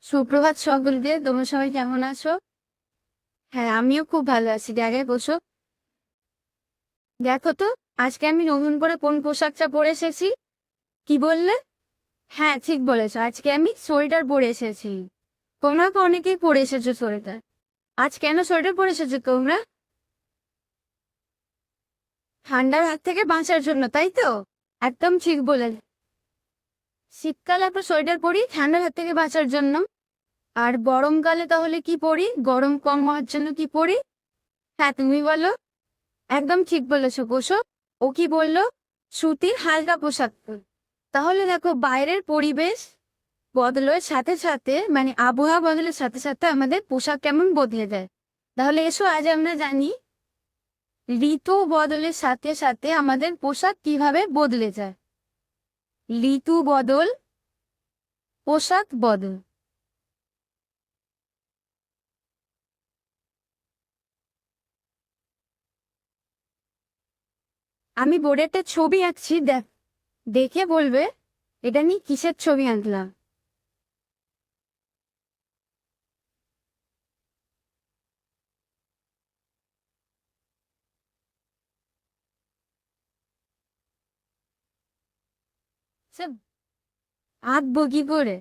সুপ্রভাত সকলকে। তোমরা সবাই কেমন আছো? হ্যাঁ, আমিও খুব ভালো আছি। জায়গায় বসো। দেখো তো, আজকে আমি নতুন করে কোন পোশাকটা পরে এসেছি। কি বললে? হ্যাঁ, ঠিক বলেছো। আজকে আমি সোয়েটার পরে এসেছি। তোমরা তো অনেকেই পরে এসেছো সোয়েটার। আজ কেন সোয়েটার পরে এসেছো তোমরা? ঠান্ডার হাত থেকে বাঁচার জন্য, তাই তো? একদম ঠিক বলে। শীতকালে আমরা সোয়েটার পরি ঠান্ডার হাত থেকে বাঁচার জন্য। আর গরমকালে তাহলে কি পরি? গরম কম হওয়ার জন্য কি পরি? হ্যাঁ, তুমি বলো। একদম ঠিক বলেছো, বসো। ও কি বললো? সুতির হালকা পোশাক পর। তাহলে দেখো, বাইরের পরিবেশ বদলের সাথে সাথে মানে আবহাওয়া বদলের সাথে সাথে আমাদের পোশাক কেমন বদলে যায়। তাহলে এসো আজ আমরা জানি ঋতু বদলের সাথে সাথে আমাদের পোশাক কিভাবে বদলে যায়। ঋতু বদল, পোশাক বদল। আমি বোর্ডে একটা ছবি আঁকছি, দেখে বলবে এটা নিয়ে কিসের ছবি আঁকলাম। সব আঁকবো কি করে?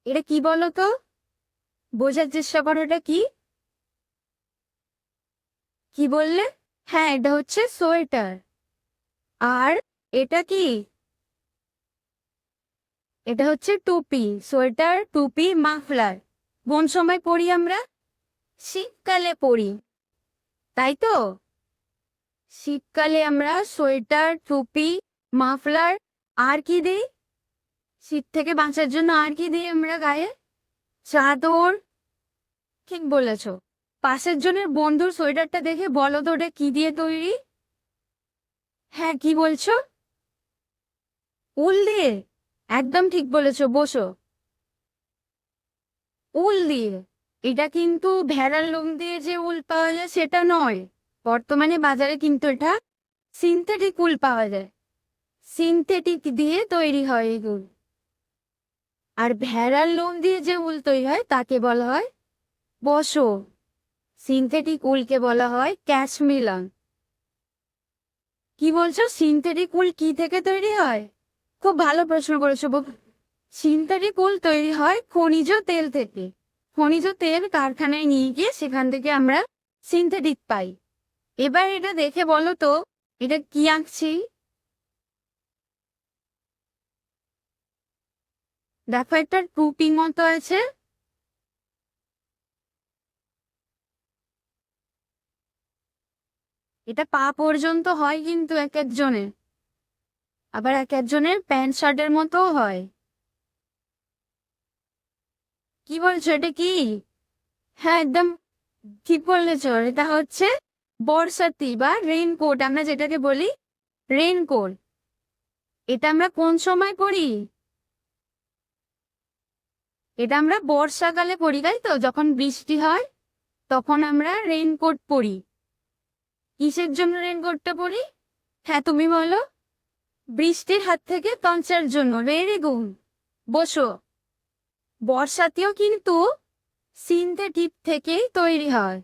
এটা কি বলো তো? বোঝার চেষ্টা করো, এটা কি? কি বললে? হ্যাঁ, এটা হচ্ছে সোয়েটার। আর এটা কি? এটা হচ্ছে টুপি। সোয়েটার, টুপি, মাফলার কোন সময় পরি আমরা? শীতকালে পরি, তাই তো? শীতকালে আমরা সোয়েটার, টুপি, মাফলার আর কি দিই? শীত থেকে বাঁচার জন্য আর কি দিই আমরা গায়ে? চাদর। ঠিক বলেছো। পাশের জনের বন্ধুর সোয়েটারটা দেখে বলো তো ওটা কি দিয়ে তৈরি? হ্যাঁ, কি বলছো? উল দিয়ে? একদম ঠিক বলেছো, বসো। উল দিয়ে। এটা কিন্তু ভেড়ার লোম দিয়ে যে উল পাওয়া যায় সেটা নয়। বর্তমানে বাজারে কিন্তু এটা সিনথেটিক উল পাওয়া যায়। সিনথেটিক দিয়ে তৈরি হয় এগুলো। আর ভেড়ার লোম দিয়ে যে উল তৈরি হয় তাকে বলা হয়, বসো, সিনথেটিক উলকে বলা হয় ক্যাশমিলান। কি বলছো? সিনথেটিক উল কি থেকে তৈরি হয়? খুব ভালো প্রশ্ন করেছো। সিনথেটিক উল তৈরি হয় খনিজ তেল থেকে। খনিজ তেল কারখানায় নিয়ে গিয়ে সেখান থেকে আমরা সিনথেটিক পাই। এবার এটা দেখে বলো তো এটা কি আঁকছি। দেখো, একটা টুপি মতো আছে। এটা পা পর্যন্ত হয় কিন্তু এক একজনের। আবার এক একজনের প্যান্ট শার্টের মতো হয়। কি বলছো, এটা কি? হ্যাঁ, একদম ঠিক বলেছ। এটা হচ্ছে বর্ষাতি বা রেইনকোট, আমরা যেটাকে বলি রেইনকোট। এটা আমরা কোন সময় পরি? এটা আমরা বর্ষাকালে পরি, তাই তো? যখন বৃষ্টি হয় তখন আমরা রেইনকোট পরি। কিসের জন্য রেইনকোটটা পরি? হ্যাঁ, তুমি বলো। বৃষ্টির হাত থেকে বাঁচার জন্য। ভেরি গুড, বসো। বর্ষাতিও কিন্তু সিনথেটিক থেকেই তৈরি হয়।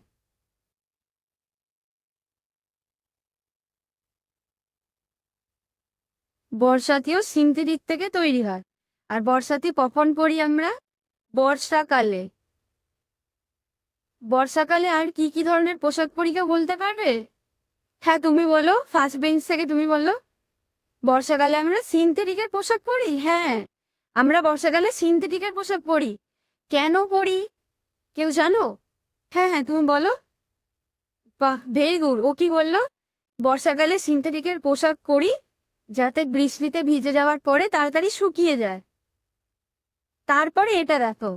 বর্ষাতিও সিনথেটিক থেকে তৈরি হয়। আর বর্ষাতি কখন পরি আমরা? বর্ষাকালে। বর্ষাকালে আর কি কি ধরনের পোশাক পরি কেউ বলতে পারবে? হ্যাঁ, তুমি বলো, ফার্স্ট বেঞ্চ থেকে তুমি বলো। বর্ষাকালে আমরা সিনথেটিকের পোশাক পরি, হ্যাঁ। আমরা বর্ষাকালে সিনথেটিকের পোশাক পরি। কেন পরি কেউ জানো? হ্যাঁ হ্যাঁ, তুমি বলো। বাহ, ভেরি গুড। ও কি বললো? বর্ষাকালে সিনথেটিকের পোশাক পরি যাতে বৃষ্টিতে ভিজে যাওয়ার পরে তাড়াতাড়ি শুকিয়ে যায়। তারপরে এটা দেখো,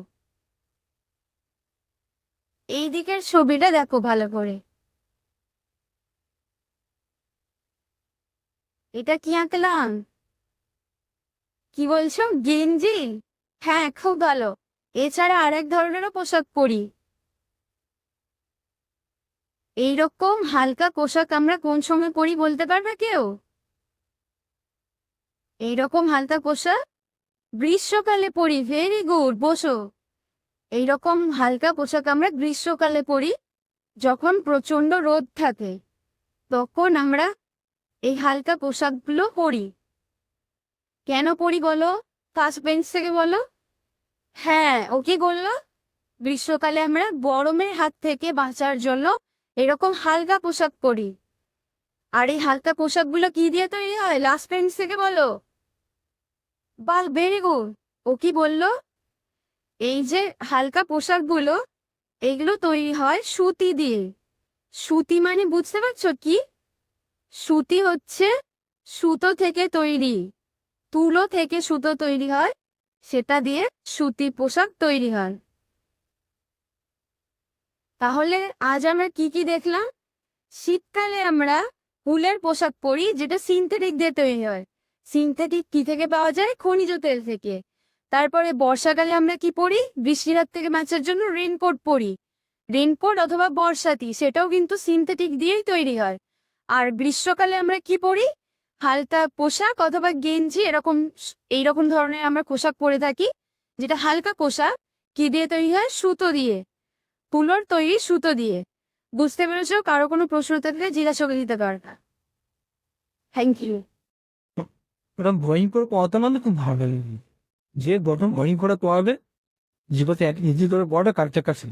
এই দিকের ছবিটা দেখো ভালো করে। এটা কি আঁকলাম? কি বলছো, গেঞ্জি? হ্যাঁ, খুব ভালো। এছাড়া আরেক ধরনেরও পোশাক পরি। এইরকম হালকা পোশাক আমরা কোন সময় পরি বলতে পারবে কেউ? এইরকম হালকা পোশাক গ্রীষ্মকালে পরি। ভেরি গুড, বসো। এইরকম হালকা পোশাক আমরা গ্রীষ্মকালে পরি, যখন প্রচন্ড রোদ থাকে তখন আমরা এই হালকা পোশাকগুলো পরি। কেন পরি বলো? ফার্স্ট বেঞ্চ থেকে বলো। হ্যাঁ, ও কি বললো? গ্রীষ্মকালে আমরা গরমের হাত থেকে বাঁচার জন্য এরকম হালকা পোশাক পরি। আর এই হালকা পোশাকগুলো কি দিয়ে তৈরি হয়? লাস্ট বেঞ্চ থেকে বলো। বাহ, ভেরি গুড। ও কি বললো? এই যে হালকা পোশাকগুলো, এগুলো তৈরি হয় সুতি দিয়ে। সুতি মানে বুঝতে পারছো কি? সুতি হচ্ছে সুতো থেকে তৈরি, তুলো থেকে সুতো তৈরি হয়, সেটা দিয়ে সুতি পোশাক তৈরি হয়। তাহলে আজ আমরা কি কি দেখলাম? শীতকালে আমরা উলের পোশাক পরি, যেটা সিনথেটিক দিয়ে তৈরি হয়। সিনথেটিক কি থেকে পাওয়া যায়? খনিজ তেল থেকে। তারপরে বর্ষাকালে আমরা কি পরি? বৃষ্টির হাত থেকে বাঁচার জন্য রেনকোট পরি। রেনকোট অথবা বর্ষাতি, সেটাও কিন্তু সিনথেটিক দিয়েই তৈরি হয়। আর গ্রীষ্মকালে আমরা কি পরি? হালকা পোশাক অথবা গেঞ্জি, এইরকম ধরনের আমরা পোশাক পরে থাকি, যেটা হালকা পোশাক কি দিয়ে তৈরি হয়? সুতো দিয়ে, তুলোর তৈরি সুতো দিয়ে। বুঝতে পেরেছো? কারো কোনো প্রশ্ন থাকলে জিজ্ঞাসা করে দিতে পারবে। Thank you. ওরকম ড্রয়িং করে পড়াতে মানে খুব ভালো লাগে। যে প্রথম ড্রয়িং করে পড়াবে জীবনে এক ইজি করে পড়াবে কাটতে কাছে